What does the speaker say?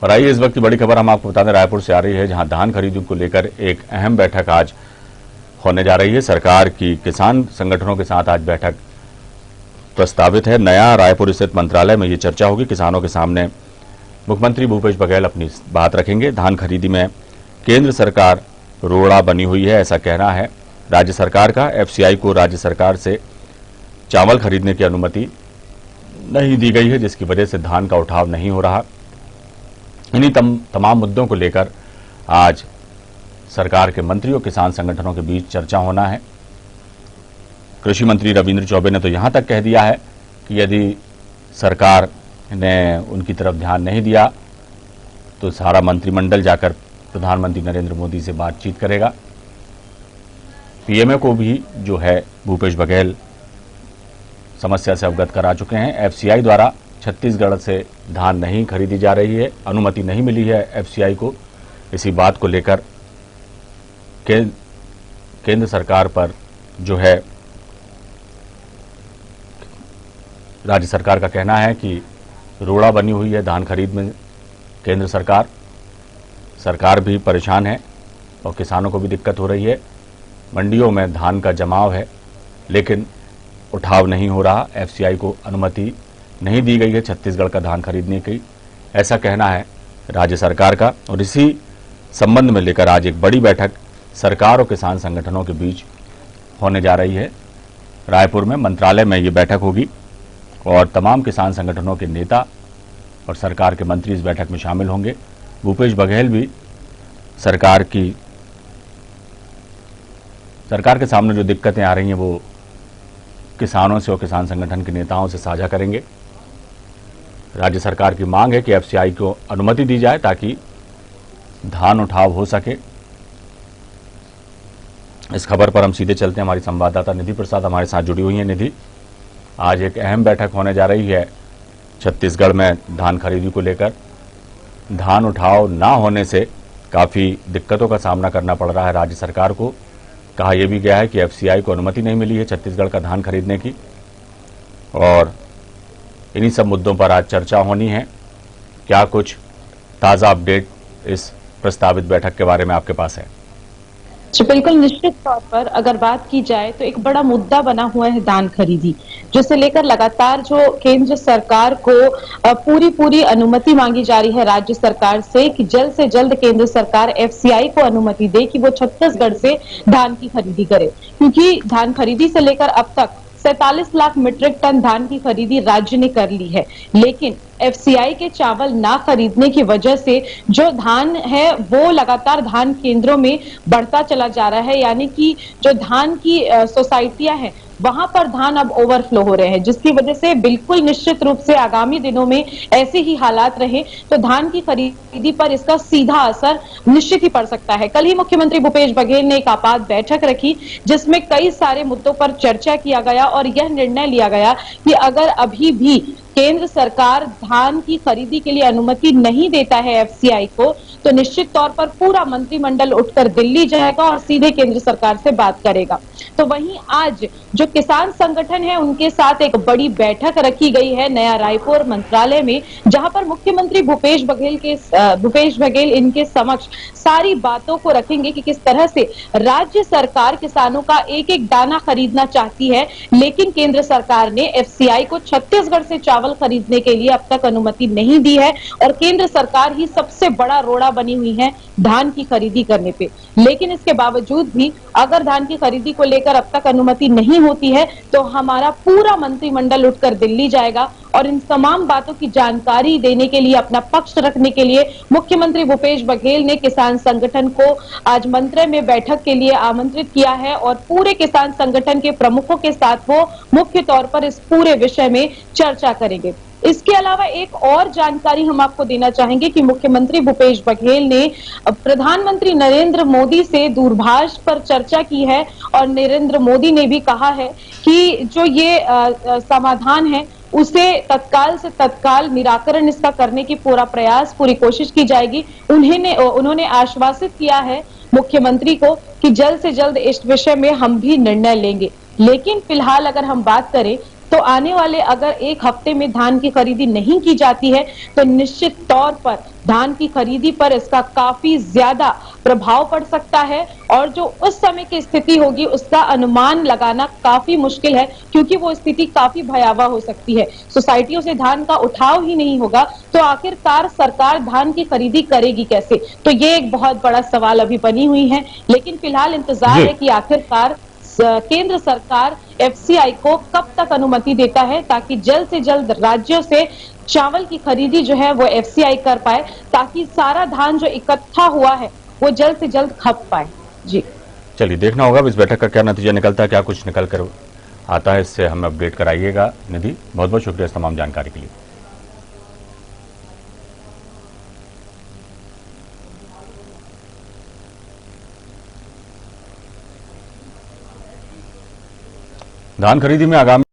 और आइए इस वक्त की बड़ी खबर हम आपको बता दें, रायपुर से आ रही है, जहां धान खरीदी को लेकर एक अहम बैठक आज होने जा रही है। सरकार की किसान संगठनों के साथ आज बैठक प्रस्तावित है। नया रायपुर स्थित मंत्रालय में ये चर्चा होगी। किसानों के सामने मुख्यमंत्री भूपेश बघेल अपनी बात रखेंगे। धान खरीदी में केंद्र सरकार रोड़ा बनी हुई है, ऐसा कहना है राज्य सरकार का। एफसीआई को राज्य सरकार से चावल खरीदने की अनुमति नहीं दी गई है, जिसकी वजह से धान का उठाव नहीं हो रहा। इन्हीं तमाम मुद्दों को लेकर आज सरकार के मंत्री और किसान संगठनों के बीच चर्चा होना है। कृषि मंत्री रविंद्र चौबे ने तो यहां तक कह दिया है कि यदि सरकार ने उनकी तरफ ध्यान नहीं दिया तो सारा मंत्रिमंडल जाकर प्रधानमंत्री नरेंद्र मोदी से बातचीत करेगा। पीएमओ को भी जो है भूपेश बघेल समस्या से अवगत करा चुके हैं। एफसीआई द्वारा छत्तीसगढ़ से धान नहीं खरीदी जा रही है, अनुमति नहीं मिली है एफसीआई को। इसी बात को लेकर केंद्र सरकार पर जो है राज्य सरकार का कहना है कि रोड़ा बनी हुई है धान खरीद में। केंद्र सरकार भी परेशान है और किसानों को भी दिक्कत हो रही है। मंडियों में धान का जमाव है, लेकिन उठाव नहीं हो रहा। एफसीआई को अनुमति नहीं दी गई है छत्तीसगढ़ का धान खरीदने की, ऐसा कहना है राज्य सरकार का। और इसी संबंध में लेकर आज एक बड़ी बैठक सरकार और किसान संगठनों के बीच होने जा रही है। रायपुर में मंत्रालय में ये बैठक होगी और तमाम किसान संगठनों के नेता और सरकार के मंत्री इस बैठक में शामिल होंगे। भूपेश बघेल भी सरकार के सामने जो दिक्कतें आ रही हैं वो किसानों से और किसान संगठन के नेताओं से साझा करेंगे। राज्य सरकार की मांग है कि एफसीआई को अनुमति दी जाए ताकि धान उठाव हो सके। इस खबर पर हम सीधे चलते हैं। हमारी संवाददाता निधि प्रसाद हमारे साथ जुड़ी हुई है। निधि, आज एक अहम बैठक होने जा रही है छत्तीसगढ़ में धान खरीदी को लेकर। धान उठाव ना होने से काफी दिक्कतों का सामना करना पड़ रहा है राज्य सरकार को। कहा यह भी गया है कि एफसीआई को अनुमति नहीं मिली है छत्तीसगढ़ का धान खरीदने की, और इन्हीं सब मुद्दों पर आज चर्चा होनी है। क्या कुछ ताजा अपडेट इस प्रस्तावित बैठक के बारे में आपके पास है? जी बिल्कुल, निश्चित तौर पर अगर बात की जाए तो एक बड़ा मुद्दा बना हुआ है धान खरीदी, जिसे लेकर लगातार जो केंद्र सरकार को पूरी अनुमति मांगी जा रही है राज्य सरकार से कि जल्द से जल्द केंद्र सरकार एफसीआई को अनुमति दे कि वो छत्तीसगढ़ से धान की खरीदी करे। क्योंकि धान खरीदी से लेकर अब तक 47 लाख मीट्रिक टन धान की खरीदी राज्य ने कर ली है, लेकिन एफसीआई के चावल ना खरीदने की वजह से जो धान है वो लगातार धान केंद्रों में बढ़ता चला जा रहा है। यानी कि जो धान की सोसाइटियां हैं वहां पर धान अब ओवरफ्लो हो रहे हैं, जिसकी वजह से बिल्कुल निश्चित रूप से आगामी दिनों में ऐसे ही हालात रहे तो धान की खरीदी पर इसका सीधा असर निश्चित ही पड़ सकता है। कल ही मुख्यमंत्री भूपेश बघेल ने एक आपात बैठक रखी, जिसमें कई सारे मुद्दों पर चर्चा किया गया और यह निर्णय लिया गया कि अगर अभी भी केंद्र सरकार धान की खरीदी के लिए अनुमति नहीं देता है एफसीआई को, तो निश्चित तौर पर पूरा मंत्रिमंडल उठकर दिल्ली जाएगा और सीधे केंद्र सरकार से बात करेगा। तो वहीं आज जो किसान संगठन है उनके साथ एक बड़ी बैठक रखी गई है नया रायपुर मंत्रालय में, जहां पर मुख्यमंत्री भूपेश बघेल इनके समक्ष सारी बातों को रखेंगे कि किस तरह से राज्य सरकार किसानों का एक एक दाना खरीदना चाहती है, लेकिन केंद्र सरकार ने एफसीआई को छत्तीसगढ़ से चावल खरीदने के लिए अब तक अनुमति नहीं दी है और केंद्र सरकार ही सबसे बड़ा रोड़ा बनी हुई है धान की खरीदी करने पे। लेकिन इसके बावजूद भी अगर धान की खरीदी को लेकर अब तक अनुमति नहीं होती है तो हमारा पूरा मंत्रिमंडल उठकर दिल्ली जाएगा और इन तमाम बातों की जानकारी देने के लिए, अपना पक्ष रखने के लिए मुख्यमंत्री भूपेश बघेल ने किसान संगठन को आज मंत्रालय में बैठक के लिए आमंत्रित किया है और पूरे किसान संगठन के प्रमुखों के साथ वो मुख्य तौर पर इस पूरे विषय में चर्चा करेंगे। इसके अलावा एक और जानकारी हम आपको देना चाहेंगे कि मुख्यमंत्री भूपेश बघेल ने प्रधानमंत्री नरेंद्र मोदी से दूरभाष पर चर्चा की है और नरेंद्र मोदी ने भी कहा है कि जो ये समाधान है उसे तत्काल से तत्काल निराकरण इसका करने की पूरा प्रयास, पूरी कोशिश की जाएगी। उन्होंने आश्वासित किया है मुख्यमंत्री को कि जल्द से जल्द इस विषय में हम भी निर्णय लेंगे। लेकिन फिलहाल अगर हम बात करें तो आने वाले अगर एक हफ्ते में धान की खरीदी नहीं की जाती है तो निश्चित तौर पर धान की खरीदी पर इसका काफी ज्यादा प्रभाव पड़ सकता है और जो उस समय की स्थिति होगी उसका अनुमान लगाना काफी मुश्किल है, क्योंकि वो स्थिति काफी भयावह हो सकती है। सोसाइटियों से धान का उठाव ही नहीं होगा तो आखिरकार सरकार धान की खरीदी करेगी कैसे? तो ये एक बहुत बड़ा सवाल अभी बनी हुई है, लेकिन फिलहाल इंतजार जी। है कि आखिरकार केंद्र सरकार एफसीआई को कब तक अनुमति देता है, ताकि जल्द से जल्द राज्यों से चावल की खरीदी जो है वो एफसीआई कर पाए, ताकि सारा धान जो इकट्ठा हुआ है वो जल्द से जल्द खप पाए। जी। चलिए, देखना होगा अब इस बैठक का क्या नतीजा निकलता है, क्या कुछ निकल कर आता है, इससे हमें अपडेट कराइएगा। निधि, बहुत बहुत शुक्रिया इस तमाम जानकारी के लिए। धान खरीदी में आगामी